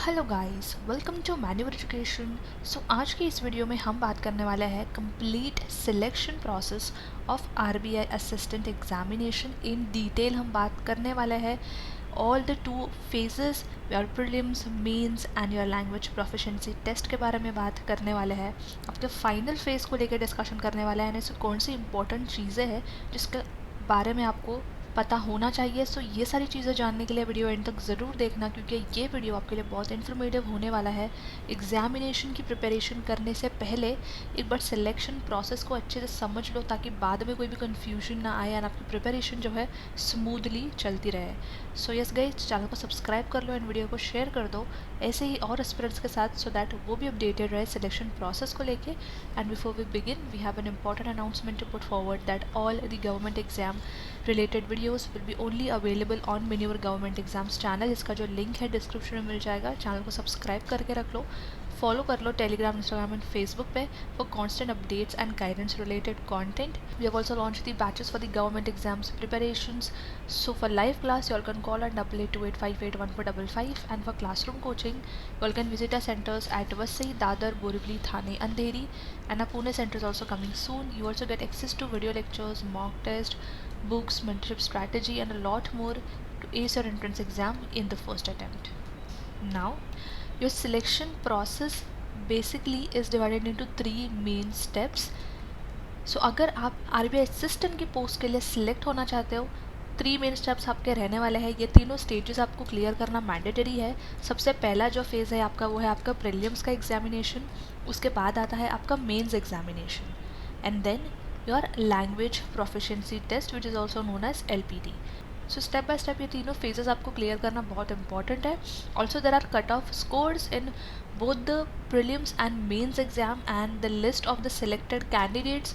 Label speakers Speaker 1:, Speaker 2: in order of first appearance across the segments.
Speaker 1: Hello guys, welcome to manual education. आज की इस वीडियो में हम बात करने वाले हैं complete selection process of RBI assistant examination. In detail हम बात करने वाले हैं all the two phases, your prelims, mains and your language proficiency test के बारे में बात करने वाले हैं। आपके फाइनल फेज को लेकर डिस्कशन करने वाले हैं, ऐसे कौन सी इंपॉर्टेंट चीज़ें हैं जिसके बारे में आपको पता होना चाहिए। ये सारी चीज़ें जानने के लिए वीडियो एंड तक ज़रूर देखना, क्योंकि ये वीडियो आपके लिए बहुत इन्फॉर्मेटिव होने वाला है। एग्जामिनेशन की प्रिपरेशन करने से पहले एक बार सिलेक्शन प्रोसेस को अच्छे से समझ लो, ताकि बाद में कोई भी कन्फ्यूजन ना आए और आपकी प्रिपरेशन जो है स्मूथली चलती रहे। यस गाइस, चैनल को सब्सक्राइब कर लो एंड वीडियो को शेयर कर दो ऐसे ही और एस्पिरेंट्स के साथ, सो दैट वो भी अपडेटेड रहे सिलेक्शन प्रोसेस को लेके। And before we begin, we have an important announcement to put forward that all the government exam related videos will be only available on Minyor government exams channel. इसका जो link है description में मिल जाएगा। Channel को subscribe करके रख लो, follow कर लो Telegram, Instagram and Facebook पे for constant updates and guidance related content. We have also launched the batches for the government exams preparations. So for live class, you all can call and double 828581455, and for classroom coaching, you all can visit our centers at Vasai, Dadar, Borivali, Thane, Andheri, and our Pune center is also coming soon. You also get access to video lectures, mock test, books, mentorship strategy, and a lot more to ace your entrance exam in the first attempt. Now, your selection process basically is divided into three main steps. अगर आप RBI assistant की post के लिए select होना चाहते हो, three main steps आपके रहने वाले हैं। ये तीनों स्टेजेस आपको क्लियर करना मैंडेटरी है। सबसे पहला जो फेज़ है आपका, वो है आपका प्रीलिम्स का एग्जामिनेशन। उसके बाद आता है आपका mains examination, and then your language proficiency test, which is also known as LPT. Step by step ये तीनों फेजेस आपको क्लियर करना बहुत इंपॉर्टेंट है। Also there are cut off scores in both the prelims and mains exam, and the list of the selected candidates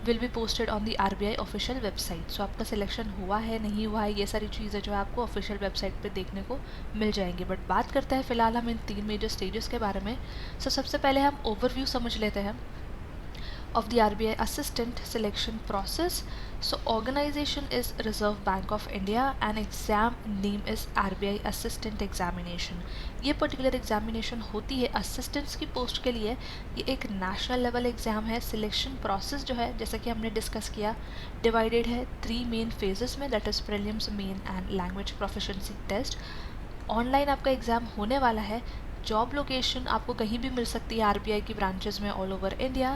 Speaker 1: will be posted on the RBI official website. आपका selection हुआ है नहीं हुआ है, ये सारी चीज़ें जो है आपको ऑफिशियल वेबसाइट पे देखने को मिल जाएंगी। बट बात करते हैं फिलहाल हम इन तीन मेजर स्टेजेस के बारे में। सबसे पहले हम ओवरव्यू समझ लेते हैं of the RBI assistant selection process. Organization is Reserve Bank of India and exam name is RBI assistant examination. ये पर्टिकुलर एग्जामिनेशन होती है असिस्टेंट्स की पोस्ट के लिए। ये एक नेशनल लेवल एग्जाम है। सिलेक्शन प्रोसेस जो है, जैसा कि हमने डिस्कस किया, डिवाइडेड है थ्री मेन फेजेस में, that is prelims, main and language proficiency test. Online आपका एग्ज़ाम होने वाला है। जॉब लोकेशन आपको कहीं भी मिल सकती है आरबीआई की ब्रांचेस में all over India.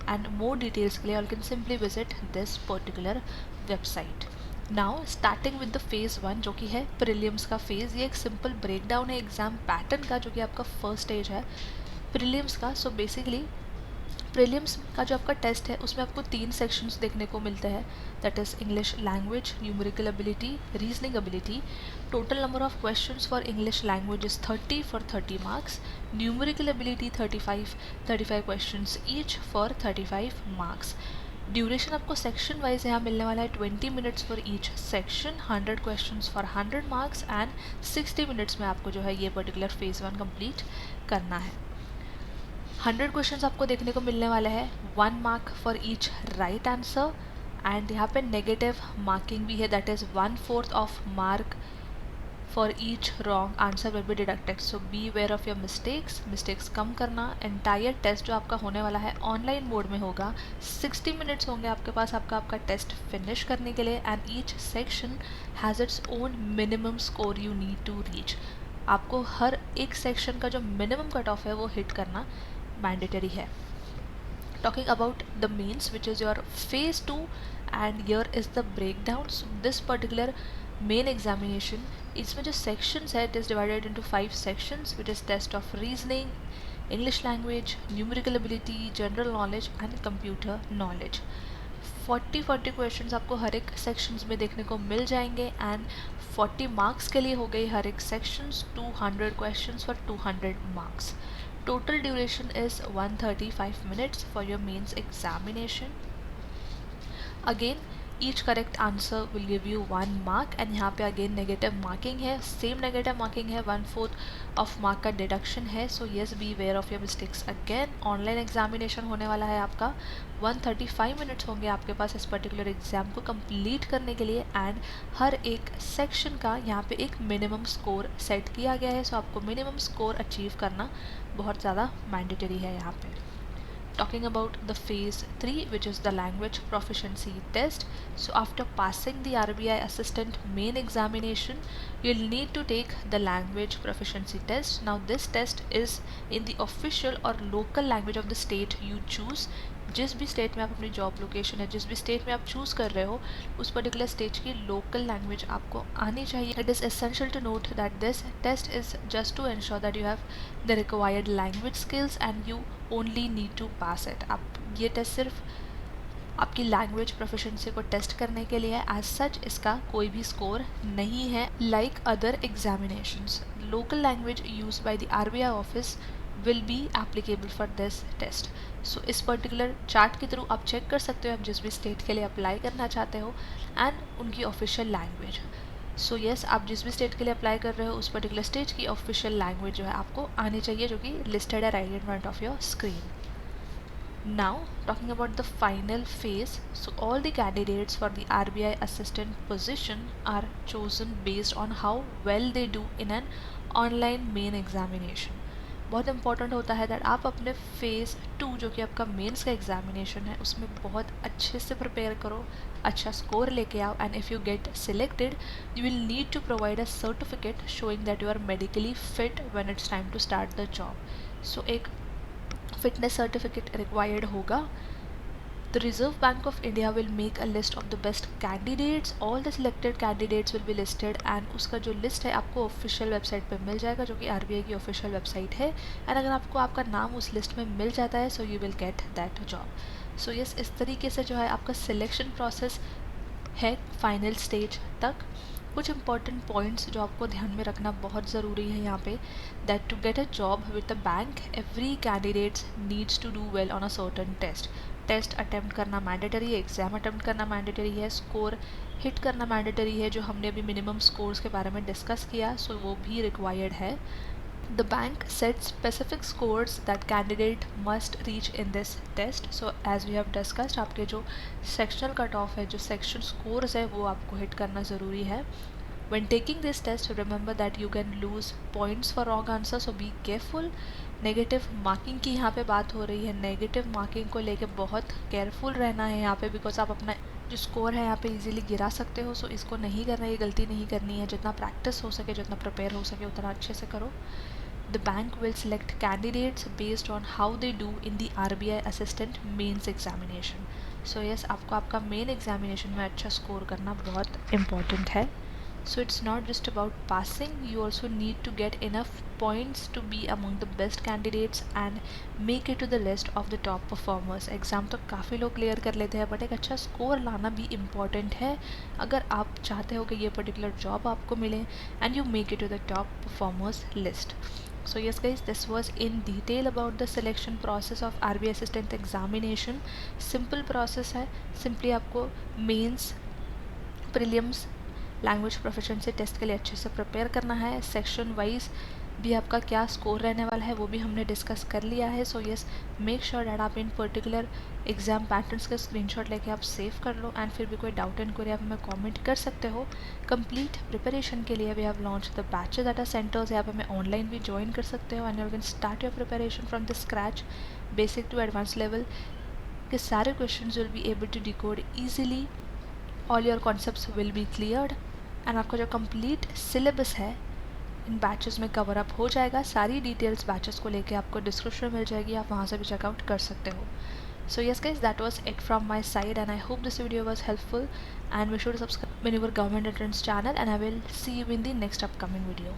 Speaker 1: And more details के लिए you can simply visit this particular website. Now starting with the phase one, जो कि है प्रीलिम्स का फेज़। ये एक सिंपल ब्रेकडाउन है एग्जाम पैटर्न का, जो कि आपका फर्स्ट स्टेज है प्रीलिम्स का। बेसिकली प्रीलिम्स का जो आपका टेस्ट है, उसमें आपको तीन सेक्शंस देखने को मिलते हैं, that is English language, numerical ability, reasoning ability. Total number of questions for English language is 30 for 30 marks, numerical ability 35 questions each for 35 marks. Duration आपको सेक्शन वाइज यहाँ मिलने वाला है 20 minutes for each section, 100 questions for 100 marks, and 60 minutes में आपको जो है ये पर्टिकुलर फेज़ वन कंप्लीट करना है। 100 क्वेश्चंस आपको देखने को मिलने वाले हैं, 1 mark for each right answer, and यहाँ पे नेगेटिव मार्किंग भी है, that is 1/4 of mark for each wrong answer will be deducted. Beware of your mistakes कम करना। एंटायर टेस्ट जो आपका होने वाला है ऑनलाइन मोड में होगा। 60 मिनट्स होंगे आपके पास आपका टेस्ट फिनिश करने के लिए, and each section has its own minimum score you need to reach. आपको हर एक सेक्शन का जो मिनिमम कट ऑफ है वो हिट करना मैंडेटरी है। Talking about the mains, which is your phase 2, and here is the breakdown. This particular main examination, इसमें जो sections है, it is divided into 5 sections, which is test of reasoning, English language, numerical ability, general knowledge and computer knowledge। 40 questions आपको हर एक sections में देखने को मिल जाएंगे, एंड 40 मार्क्स के लिए हो गई हर एक sections, 200 questions for 200 marks. Total duration is 135 minutes for your mains examination. Again, each correct answer will give you 1 mark, and यहाँ पे again negative marking है, same negative marking है 1/4 ऑफ मार्क का डिडक्शन है। So yes, beware of your mistakes. Again online examination होने वाला है आपका, 135 मिनट्स होंगे आपके पास इस पर्टिकुलर एग्ज़ाम को कंप्लीट करने के लिए, एंड हर एक सेक्शन का यहाँ पे एक मिनिमम स्कोर सेट किया गया है। सो आपको मिनिमम स्कोर अचीव करना बहुत ज़्यादा मैंडेटरी है यहाँ पे। Talking about the phase 3, which is the language proficiency test. So after passing the RBI assistant main examination, you'll need to take the language proficiency test. Now this test is in the official or local language of the state you choose. जिस भी state में आप अपनी job location है, जिस भी state में आप चूज़ कर रहे हो, उस पर्टिकुलर स्टेट की लोकल लैंग्वेज आपको आनी चाहिए। It is essential to note that this test is just to ensure that you have the required language skills and you only need to pass it. आप ये टेस्ट सिर्फ आपकी language proficiency को test करने के लिए है। एज सच इसका कोई भी स्कोर नहीं है like other examinations. Local language use by the RBI office will be applicable for this test. So इस पर्टिकुलर चार्ट के थ्रू आप चेक कर सकते हो आप जिस भी स्टेट के लिए अप्लाई करना चाहते हो एंड उनकी ऑफिशियल लैंग्वेज। सो येस, आप जिस भी स्टेट के लिए अप्लाई कर रहे हो उस पर्टिकुलर स्टेट की ऑफिशियल लैंग्वेज जो है आपको आनी चाहिए, जो कि लिस्टेड है right in front of your screen. Now, talking about the final phase, so all the candidates for the RBI assistant position are chosen based on how well they do in an online main examination. बहुत important होता है that आप अपने phase 2 जो कि आपका mains का examination है उसमें बहुत अच्छे से प्रिपेयर करो, अच्छा स्कोर लेके आओ, and if you get selected you will need to provide a certificate showing that you are medically fit when it's time to start the job. So एक फिटनेस सर्टिफिकेट रिक्वायर्ड होगा। The Reserve Bank of India will make a list of the best candidates. All the selected candidates will be listed and उसका जो list है आपको official website पे मिल जाएगा, जो कि आरबीआई की ऑफिशियल वेबसाइट है। एंड अगर आपको आपका नाम उस लिस्ट में मिल जाता है so you will get that job. So yes, इस तरीके से जो है आपका सिलेक्शन प्रोसेस है फाइनल स्टेज तक। कुछ इंपॉर्टेंट पॉइंट्स जो आपको ध्यान में रखना बहुत ज़रूरी है यहाँ पे, that to get a job with a bank every candidates needs to do well on a certain test. Test attempt करना मैंडेटरी है, एग्ज़ाम अटेम्प्ट करना मैंडेटरी है, स्कोर हिट करना मैंडेटरी है, जो हमने अभी मिनिमम स्कोर्स के बारे में डिस्कस किया सो वो भी रिक्वायर्ड है। The bank sets specific scores that candidate must reach in this test. So as we have discussed, आपके जो sectional cut off है, जो section scores है वो आपको hit करना ज़रूरी है। When taking this test, remember that you can lose points for wrong answer, so be careful. Negative marking की यहाँ पे बात हो रही है, नेगेटिव मार्किंग को लेके बहुत केयरफुल रहना है यहाँ पे, बिकॉज आप अपना जो स्कोर है यहाँ पे इजीली गिरा सकते हो। सो इसको नहीं करना, ये गलती नहीं करनी है। जितना प्रैक्टिस हो सके, जितना प्रिपेयर हो सके उतना अच्छे से करो। The bank will select candidates based on how they do in the RBI assistant mains examination. So yes, आपको आपका मेन एग्जामिनेशन में अच्छा स्कोर करना बहुत इम्पॉर्टेंट है। So it's not just about passing, you also need to get enough points to be among the best candidates and make it to the list of the top performers. Exam तो काफ़ी लोग clear कर लेते हैं but एक अच्छा score लाना भी इम्पॉर्टेंट है अगर आप चाहते हो कि ये पर्टिकुलर जॉब आपको मिले and you make it to the top performers list. So yes guys, this was in detail about the selection process of RBI assistant examination. Simple process है, simply आपको mains, prelims, language proficiency test के लिए अच्छे से prepare करना है। Section wise भी आपका क्या स्कोर रहने वाला है वो भी हमने डिस्कस कर लिया है। So yes, make sure that आप इन पर्टिकुलर एग्जाम पैटर्न्स का स्क्रीनशॉट लेके आप सेव कर लो, एंड फिर भी कोई डाउट एंड क्वेरी आप हमें कमेंट कर सकते हो। कंप्लीट प्रिपरेशन के लिए we have launch the batches at our centres, आप हमें ऑनलाइन भी ज्वाइन कर सकते हो and you can start your preparation from the scratch, basic to advance level के सारे questions will be able to decode easily, all your concepts will be cleared, and आपका जो कंप्लीट सिलेबस है इन बैचेस में कवर अप हो जाएगा। सारी डिटेल्स बैचेस को लेके आपको डिस्क्रिप्शन में मिल जाएगी, आप वहाँ से भी चेकआउट कर सकते हो। So yes guys, that was it from my side and I hope this video was helpful and we should subscribe मेरे government entrance channel and I will see you in the next upcoming video.